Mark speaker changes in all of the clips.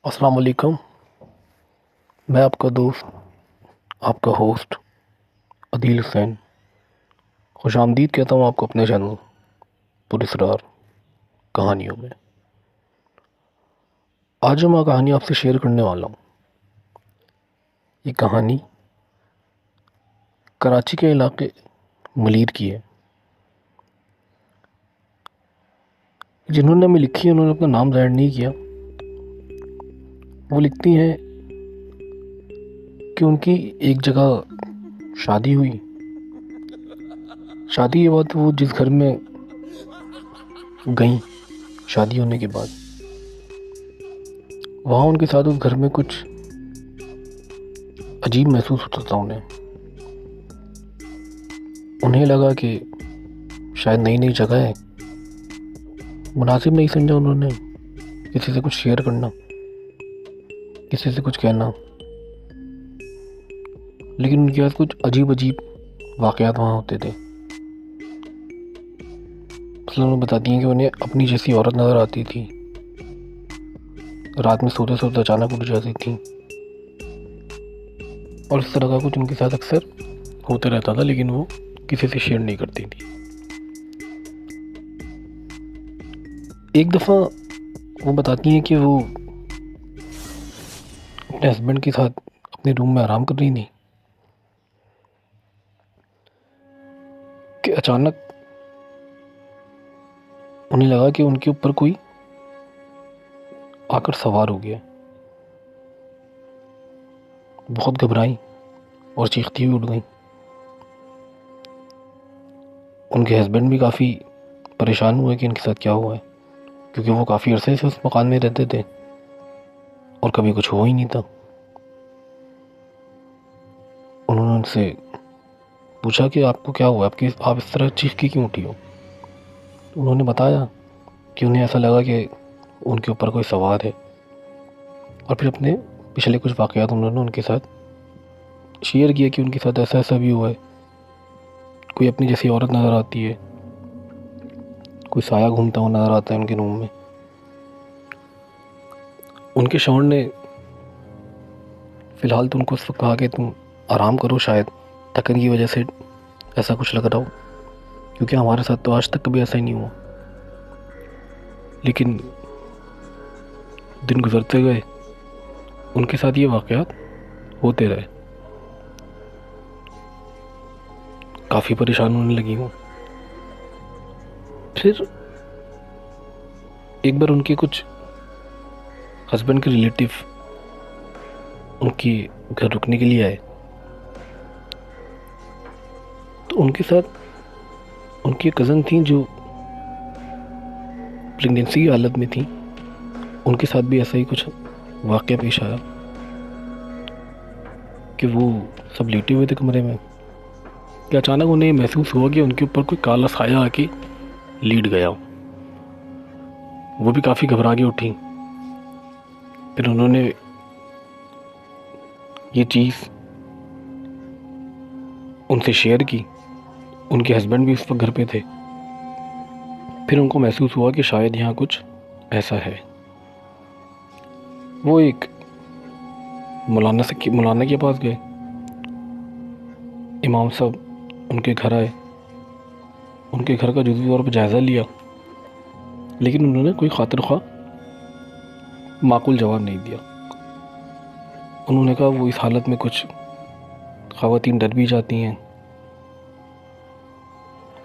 Speaker 1: अस्सलाम वालेकुम। मैं आपका दोस्त, आपका होस्ट अदील हुसैन खुशामदीद कहता हूँ आपको अपने चैनल पुरस्रार कहानियों में। आज जो मैं कहानी आपसे शेयर करने वाला हूँ, ये कहानी कराची के इलाके मलीर की है। जिन्होंने हमें लिखी है उन्होंने अपना नाम जाहिर नहीं किया। वो लिखती हैं कि उनकी एक जगह शादी हुई। शादी के बाद वो जिस घर में गई, शादी होने के बाद वहाँ उनके साथ उस घर में कुछ अजीब महसूस होता था। उन्हें लगा कि शायद नई नई जगह है, मुनासिब नहीं समझा उन्होंने किसी से कुछ शेयर करना, किसी से कुछ कहना। लेकिन उनके पास कुछ अजीब अजीब वाक़यात वहाँ होते थे। उन्होंने बताती हैं कि उन्हें अपनी जैसी औरत नज़र आती थी, रात में सोते सोते अचानक उठ जाती थी, और इस तरह का कुछ उनके साथ अक्सर होते रहता था, लेकिन वो किसी से शेयर नहीं करती थी। एक दफ़ा वो बताती हैं कि वो अपने हस्बैंड के साथ अपने रूम में आराम कर रही थी कि अचानक उन्हें लगा कि उनके ऊपर कोई आकर सवार हो गया। बहुत घबराई और चीखती हुई उठ गई। उनके हस्बैंड भी काफ़ी परेशान हुए कि इनके साथ क्या हुआ है, क्योंकि वो काफ़ी अरसे से उस मकान में रहते थे और कभी कुछ हुआ ही नहीं था। उन्होंने उनसे पूछा कि आपको क्या हुआ, आप इस तरह चीख के क्यों उठी हो। तो उन्होंने बताया कि उन्हें ऐसा लगा कि उनके ऊपर कोई सवार है, और फिर अपने पिछले कुछ वाक़यात उन्होंने उनके साथ शेयर किया कि उनके साथ ऐसा ऐसा भी हुआ है। कोई अपनी जैसी औरत नज़र आती है, कोई साया घूमता हुआ नज़र आता है उनके रूम में। उनके शौहर ने फ़िलहाल तो उनको उस वक्त कहा कि तुम आराम करो, शायद थकन की वजह से ऐसा कुछ लग रहा हो, क्योंकि हमारे साथ तो आज तक कभी ऐसा ही नहीं हुआ। लेकिन दिन गुजरते गए, उनके साथ ये वाक़यात होते रहे। काफ़ी परेशान होने लगी हूँ। फिर एक बार उनके कुछ हस्बैंड के रिलेटिव उनके घर रुकने के लिए आए, तो उनके साथ उनकी कज़न थी जो प्रेगनेंसी की हालत में थी। उनके साथ भी ऐसा ही कुछ वाक़या पेश आया कि वो सब लेटे हुए थे कमरे में कि अचानक उन्हें महसूस हुआ कि उनके ऊपर कोई काला साया आके लेट गया। वो भी काफ़ी घबरा के उठी। फिर उन्होंने ये चीज़ उनसे शेयर की। उनके हस्बैंड भी उस वक्त घर पे थे। फिर उनको महसूस हुआ कि शायद यहाँ कुछ ऐसा है। वो एक मौलाना के पास गए। इमाम साहब उनके घर आए, उनके घर का जुज़वी तौर पर जायज़ा लिया, लेकिन उन्होंने कोई खातिर ख्वाह माकूल जवाब नहीं दिया। उन्होंने कहा वो इस हालत में कुछ ख़वातीन डर भी जाती हैं,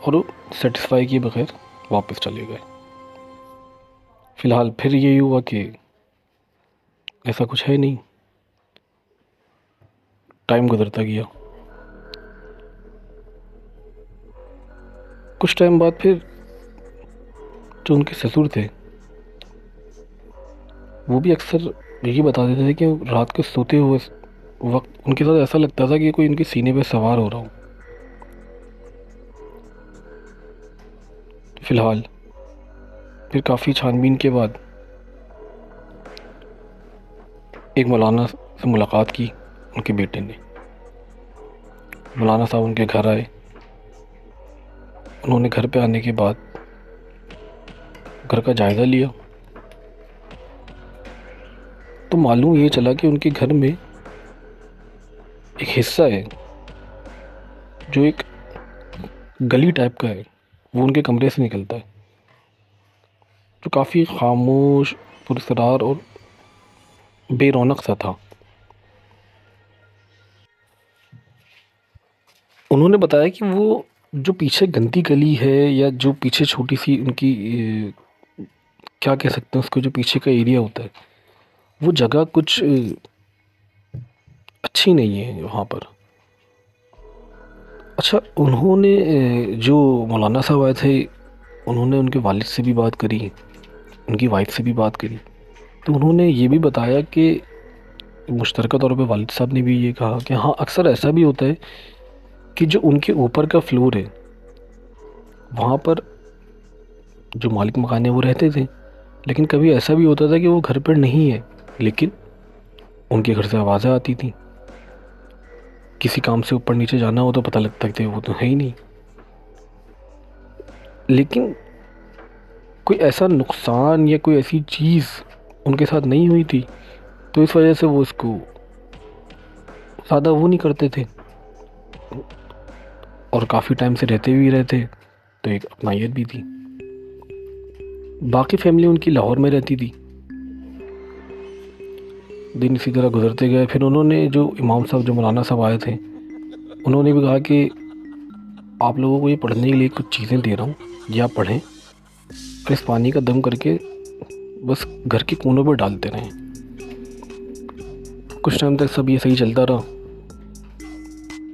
Speaker 1: और सेटिस्फाई किए बगैर वापस चले गए। फ़िलहाल फिर यही हुआ कि ऐसा कुछ है नहीं। टाइम गुजरता गया। कुछ टाइम बाद फिर जो उनके ससुर थे वो भी अक्सर यही बता देते थे कि रात को सोते हुए वक्त उनके साथ ऐसा लगता था कि कोई उनके सीने पे सवार हो रहा हो। फ़िलहाल फिर काफ़ी छानबीन के बाद एक मौलाना से मुलाकात की उनके बेटे ने। मौलाना साहब उनके घर आए। उन्होंने घर पे आने के बाद घर का जायज़ा लिया। तो मालूम ये चला कि उनके घर में एक हिस्सा है जो एक गली टाइप का है, वो उनके कमरे से निकलता है, जो काफ़ी खामोश, पुरस्कार और बेरौनक सा था। उन्होंने बताया कि वो जो पीछे गंदी गली है, या जो पीछे छोटी सी उनकी क्या कह सकते हैं उसको, जो पीछे का एरिया होता है, वो जगह कुछ अच्छी नहीं है वहाँ पर। अच्छा, उन्होंने जो मौलाना साहब आए थे, उन्होंने उनके वालिद से भी बात करी, उनकी वाइफ से भी बात करी। तो उन्होंने ये भी बताया कि मुश्तरका तौर पे वालिद साहब ने भी ये कहा कि हाँ, अक्सर ऐसा भी होता है कि जो उनके ऊपर का फ्लोर है, वहाँ पर जो मालिक मकान है वो रहते थे, लेकिन कभी ऐसा भी होता था कि वो घर पर नहीं है, लेकिन उनके घर से आवाज़ें आती थी। किसी काम से ऊपर नीचे जाना हो तो पता लगता कि वो तो है ही नहीं। लेकिन कोई ऐसा नुकसान या कोई ऐसी चीज़ उनके साथ नहीं हुई थी, तो इस वजह से वो इसको ज़्यादा वो नहीं करते थे, और काफ़ी टाइम से रहते भी रहते, तो एक अपनायत भी थी। बाकी फैमिली उनकी लाहौर में रहती थी। दिन इसी तरह गुजरते गए। फिर उन्होंने, जो इमाम साहब, जो मौलाना साहब आए थे, उन्होंने भी कहा कि आप लोगों को ये पढ़ने के लिए कुछ चीज़ें दे रहा हूँ, ये आप पढ़ें, और इस पानी का दम करके बस घर के कोनों पर डालते रहें। कुछ टाइम तक सब ये सही चलता रहा,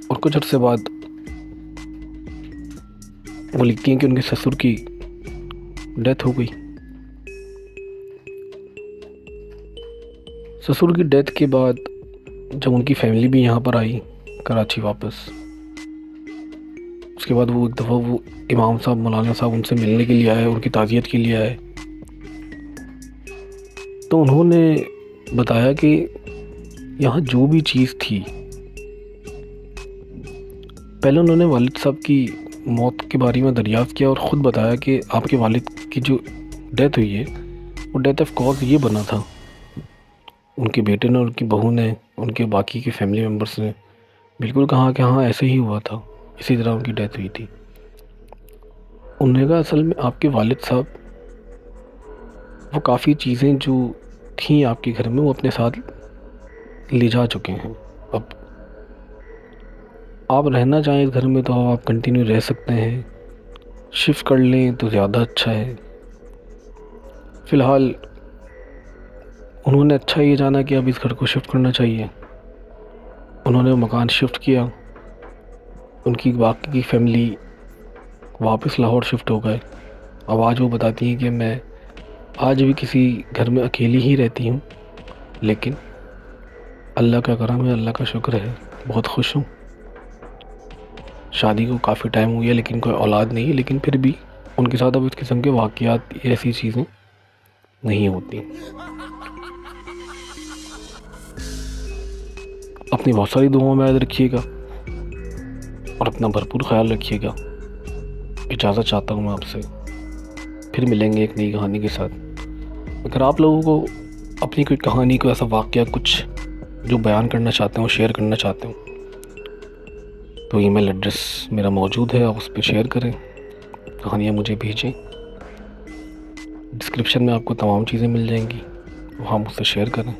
Speaker 1: और कुछ अर्से बाद वो लिखती हैं कि उनके ससुर की डेथ हो गई। ससुर की डेथ के बाद जब उनकी फैमिली भी यहाँ पर आई कराची वापस, उसके बाद वो एक दफ़ा वो इमाम साहब, मौलाना साहब उनसे मिलने के लिए आए, उनकी ताज़ियत के लिए आए। तो उन्होंने बताया कि यहाँ जो भी चीज़ थी, पहले उन्होंने वालिद साहब की मौत के बारे में दरियाफ़्त किया और ख़ुद बताया कि आपके वालिद की जो डेथ हुई है, वो डेथ ऑफ कॉज ये बना था, उनके बेटे ने, उनकी बहू ने, उनके बाकी के फैमिली मेम्बर्स ने बिल्कुल कहा कि हाँ, ऐसे ही हुआ था, इसी तरह उनकी डेथ हुई थी। उन्होंने कहा असल में आपके वालिद साहब वो काफ़ी चीज़ें जो थी आपके घर में, वो अपने साथ ले जा चुके हैं। अब आप रहना चाहें इस घर में तो आप कंटिन्यू रह सकते हैं, शिफ्ट कर लें तो ज़्यादा अच्छा है। फ़िलहाल उन्होंने अच्छा ये जाना कि अब इस घर को शिफ्ट करना चाहिए। उन्होंने मकान शिफ्ट किया, उनकी बाकी की फैमिली वापस लाहौर शिफ्ट हो गए। अब आज वो बताती हैं कि मैं आज भी किसी घर में अकेली ही रहती हूँ, लेकिन अल्लाह का करम है, अल्लाह का शुक्र है, बहुत खुश हूँ। शादी को काफ़ी टाइम हुआ है, लेकिन कोई औलाद नहीं है, लेकिन फिर भी उनके साथ अब इस किस्म के वाक़यात, ऐसी चीज़ें नहीं होती। अपनी बहुत सारी दुआओं में याद रखिएगा और अपना भरपूर ख्याल रखिएगा। इजाज़त चाहता हूँ मैं आपसे, फिर मिलेंगे एक नई कहानी के साथ। अगर आप लोगों को अपनी कोई कहानी, को ऐसा वाक़या कुछ जो बयान करना चाहते हो, शेयर करना चाहते हो, तो ईमेल एड्रेस मेरा मौजूद है, आप उस पर शेयर करें, कहानियाँ मुझे भेजें। डिस्क्रिप्शन में आपको तमाम चीज़ें मिल जाएंगी, वहाँ मुझसे शेयर करें,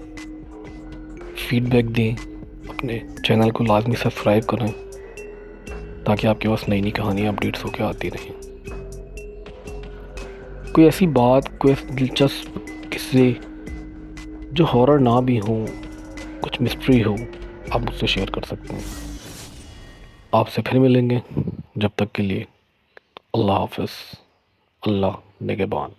Speaker 1: फीडबैक दें, अपने चैनल को लाजमी सब्सक्राइब करें, ताकि आपके पास नई नई कहानियाँ अपडेट्स होकर आती रहें। कोई ऐसी बात, कोई ऐसी दिलचस्प किस्से जो हॉरर ना भी हो, कुछ मिस्ट्री हो, आप मुझसे शेयर कर सकते हैं। आपसे फिर मिलेंगे, जब तक के लिए अल्लाह हाफ़िज़, अल्लाह निगहबान।